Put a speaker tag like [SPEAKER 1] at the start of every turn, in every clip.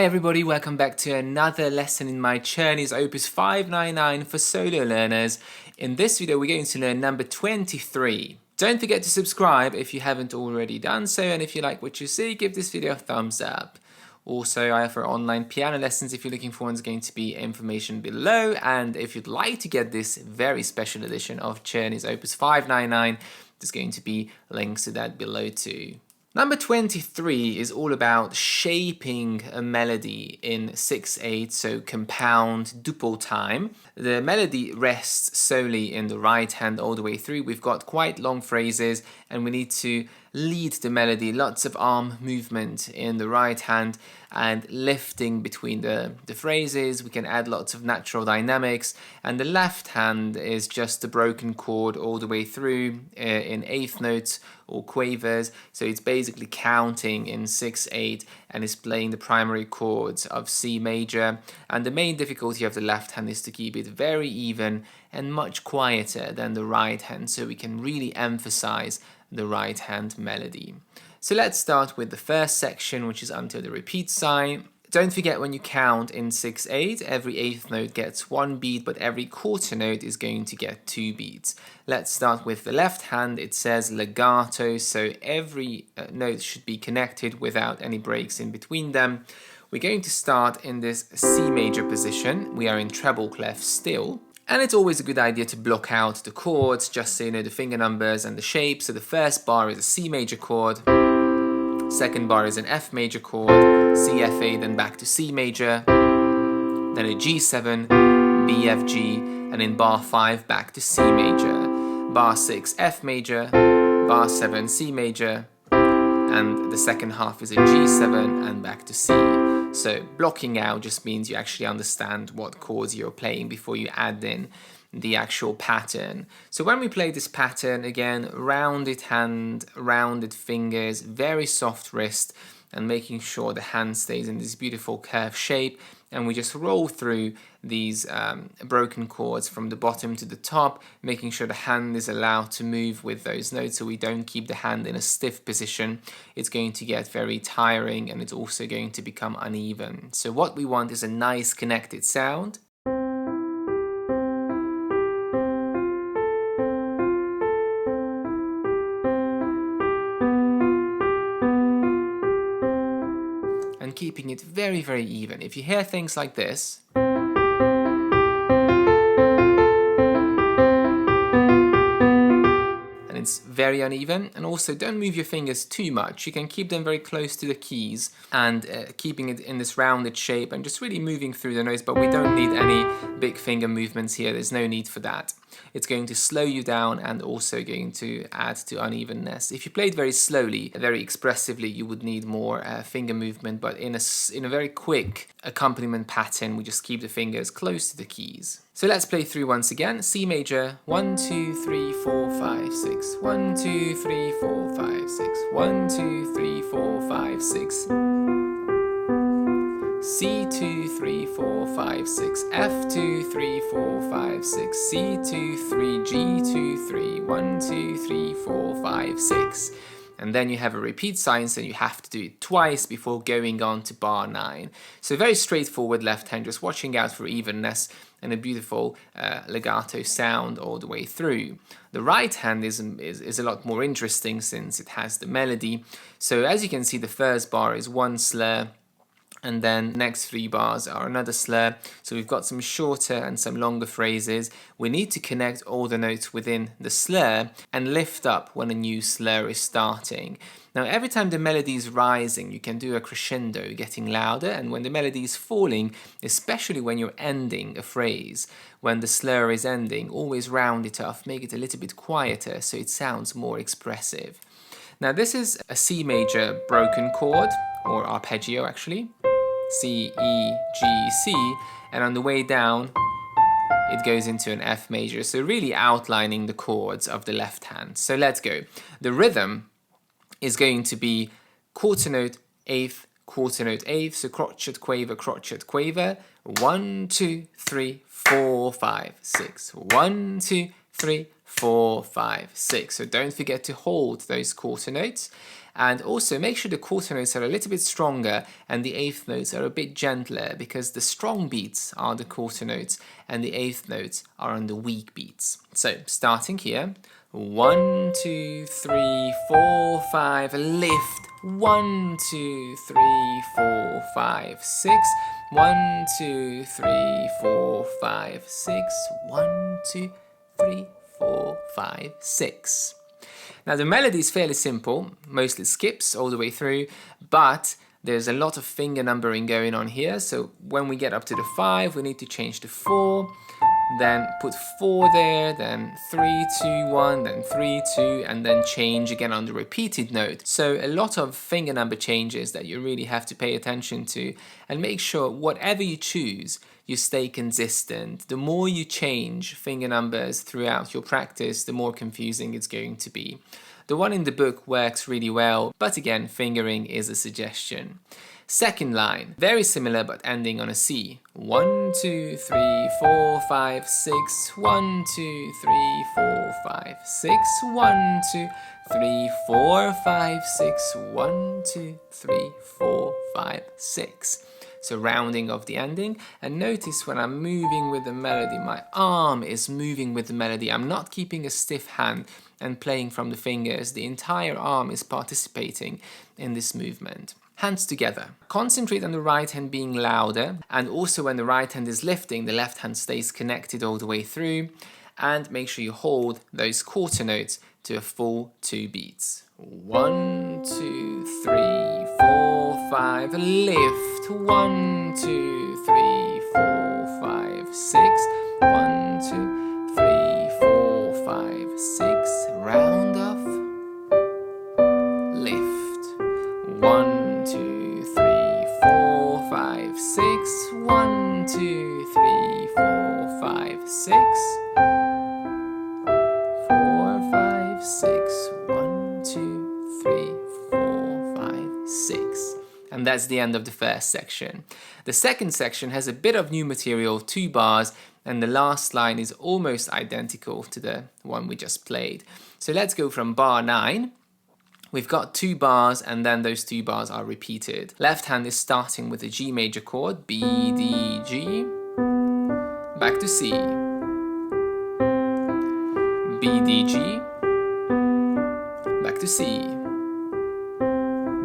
[SPEAKER 1] everybody, welcome back to another lesson in my Czerny's Opus 599 for solo learners. In this video we're going to learn number 23. Don't forget to subscribe if you haven't already done so, and if you like what you see, give this video a thumbs up. Also, I offer online piano lessons. If you're looking for one, there's going to be information below, and if you'd like to get this very special edition of Czerny's Opus 599, there's going to be links to that below too. Number 23 is all about shaping a melody in 6/8, so compound duple time. The melody rests solely in the right hand all the way through. We've got quite long phrases and we need to lead the melody, lots of arm movement in the right hand and lifting between the phrases. We can add lots of natural dynamics, and the left hand is just the broken chord all the way through in eighth notes or quavers, so it's basically counting in 6/8 and is playing the primary chords of C major. And the main difficulty of the left hand is to keep it very even and much quieter than the right hand, so we can really emphasize the right hand melody. So let's start with the first section, which is until the repeat sign. Don't forget, when you count in 6/8, every eighth note gets one beat, but every quarter note is going to get two beats. Let's start with the left hand. It says legato, so every note should be connected without any breaks in between them. We're going to start in this C major position. We are in treble clef still. And it's always a good idea to block out the chords, just so you know the finger numbers and the shape. So the first bar is a C major chord, second bar is an F major chord, C, F, A, then back to C major, then a G7, B, F, G, and in bar 5 back to C major, bar 6 F major, bar 7 C major, and the second half is a G7 and back to C. So blocking out just means you actually understand what chords you're playing before you add in the actual pattern. So when we play this pattern, again, rounded hand, rounded fingers, very soft wrist, and making sure the hand stays in this beautiful curved shape, and we just roll through these broken chords from the bottom to the top, making sure the hand is allowed to move with those notes, so we don't keep the hand in a stiff position. It's going to get very tiring and it's also going to become uneven. So what we want is a nice connected sound. And keeping it very, very even. If you hear things like this, and it's very uneven, and also don't move your fingers too much. You can keep them very close to the keys and keeping it in this rounded shape and just really moving through the notes, but we don't need any big finger movements here. There's no need for that. It's going to slow you down and also going to add to unevenness. If you played very slowly, very expressively, you would need more finger movement, but in a very quick accompaniment pattern, we just keep the fingers close to the keys. So let's play through once again. C major, 1, 2, 3, 4, 5, 6. 1, 2, 3, 4, 5, 6. 1, 2, 3, 4, 5, 6. C2, 3, 4, 5, 6, F2, 3, 4, 5, 6, C2, 3, G2, 3, 1, 2, 3, 4, 5, 6. And then you have a repeat sign, so you have to do it twice before going on to bar 9. So very straightforward left hand, just watching out for evenness and a beautiful legato sound all the way through. The right hand is a lot more interesting since it has the melody. So as you can see, the first bar is one slur, and then next 3 bars are another slur. So we've got some shorter and some longer phrases. We need to connect all the notes within the slur and lift up when a new slur is starting. Now every time the melody is rising, you can do a crescendo, getting louder, and when the melody is falling, especially when you're ending a phrase, when the slur is ending, always round it off, make it a little bit quieter so it sounds more expressive. Now this is a C major broken chord, or arpeggio actually. C, E, G, C, and on the way down it goes into an F major, so really outlining the chords of the left hand. So let's go. The rhythm is going to be quarter note, eighth, quarter note, eighth, so crotchet, quaver, 1, 2, 3, 4, 5, 6, 1, 2, 3, 4, 5, 6. So don't forget to hold those quarter notes. And also make sure the quarter notes are a little bit stronger and the eighth notes are a bit gentler, because the strong beats are the quarter notes and the eighth notes are on the weak beats. So starting here, 1, 2, 3, 4, 5, lift. 1, 2, 3, 4, 5, 6. 1, 2, 3, 4, 5, 6. 1, 2, 3, 4, 5, 6. Now the melody is fairly simple, mostly skips all the way through, but there's a lot of finger numbering going on here. So when we get up to the 5, we need to change to 4, then put 4 there, then 3, 2, 1, then 3, 2, and then change again on the repeated note. So a lot of finger number changes that you really have to pay attention to, and make sure whatever you choose, you stay consistent. The more you change finger numbers throughout your practice, the more confusing it's going to be. The one in the book works really well, but again, fingering is a suggestion. Second line, very similar but ending on a C. 1, 2, 3, 4, 5, 6. 1, 2, 3, 4, 5, 6. 1, 2, 3, 4, 5, 6. 1, 2, 3, 4, 5, 6. So rounding of the ending, and notice when I'm moving with the melody, my arm is moving with the melody. I'm not keeping a stiff hand and playing from the fingers. The entire arm is participating in this movement. Hands together. Concentrate on the right hand being louder, and also when the right hand is lifting, the left hand stays connected all the way through, and make sure you hold those quarter notes to a full 2 beats. 1, 2, 3, 4, 5, lift. 1, 2, 3, 4, 5, 6. 1, 2, 3, 4, 5, 6. Round off. Lift. 1, 2, 3, 4, 5, 6. 1, 2, 3, 4, 5, 6. 4, 5, 6. 1, 2, 3, 4, 5, 6. And that's the end of the first section. The second section has a bit of new material, 2 bars, and the last line is almost identical to the one we just played. So let's go from bar 9. We've got 2 bars, and then those 2 bars are repeated. Left hand is starting with a G major chord, B, D, G, back to C, B, D, G, back to C,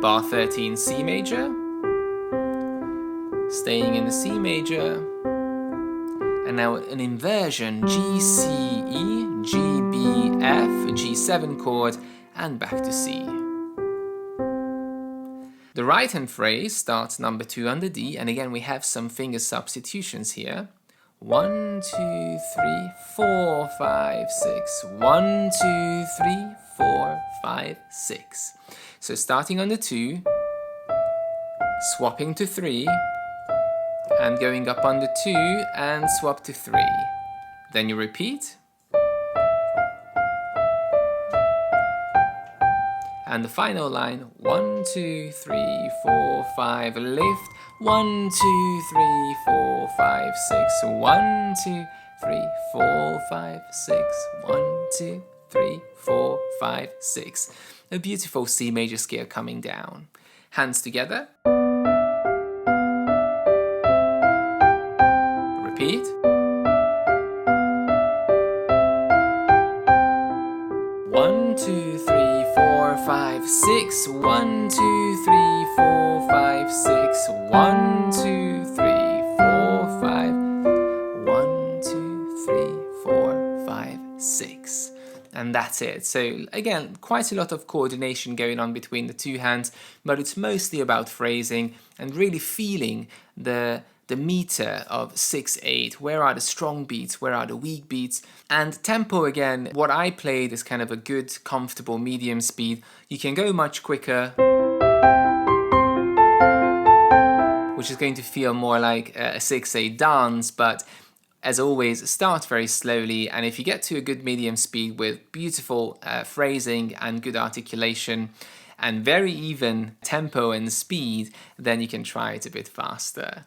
[SPEAKER 1] bar 13, C major, staying in the C major, and now an inversion, G, C, E, G, B, F, G7 chord, and back to C. The right hand phrase starts number 2 under D, and again we have some finger substitutions here. 1, 2, 3, 4, 5, 6. 1, 2, 3, 4, 5, 6. So starting on the 2, swapping to 3, and going up on the 2 and swap to 3. Then you repeat. And the final line, 1, 2, 3, 4, 5, lift. 1, 2, 3, 4, 5, 6. 1, 2, 3, 4, 5, 6. 1, 2, 3, 4, 5, 6. A beautiful C major scale coming down. Hands together. Repeat. One, 2, 3, 4, 5, 6. 1, 2, 3, 4, 5, 6. 1, 2, 3, 4, 5. 1, 2, 3, 4, 5, 6. And that's it. So again, quite a lot of coordination going on between the 2 hands, but it's mostly about phrasing and really feeling the meter of 6/8. Where are the strong beats? Where are the weak beats? And tempo, again, what I played is kind of a good, comfortable medium speed. You can go much quicker, which is going to feel more like a 6/8 dance, but as always, start very slowly, and if you get to a good medium speed with beautiful phrasing and good articulation and very even tempo and speed, then you can try it a bit faster.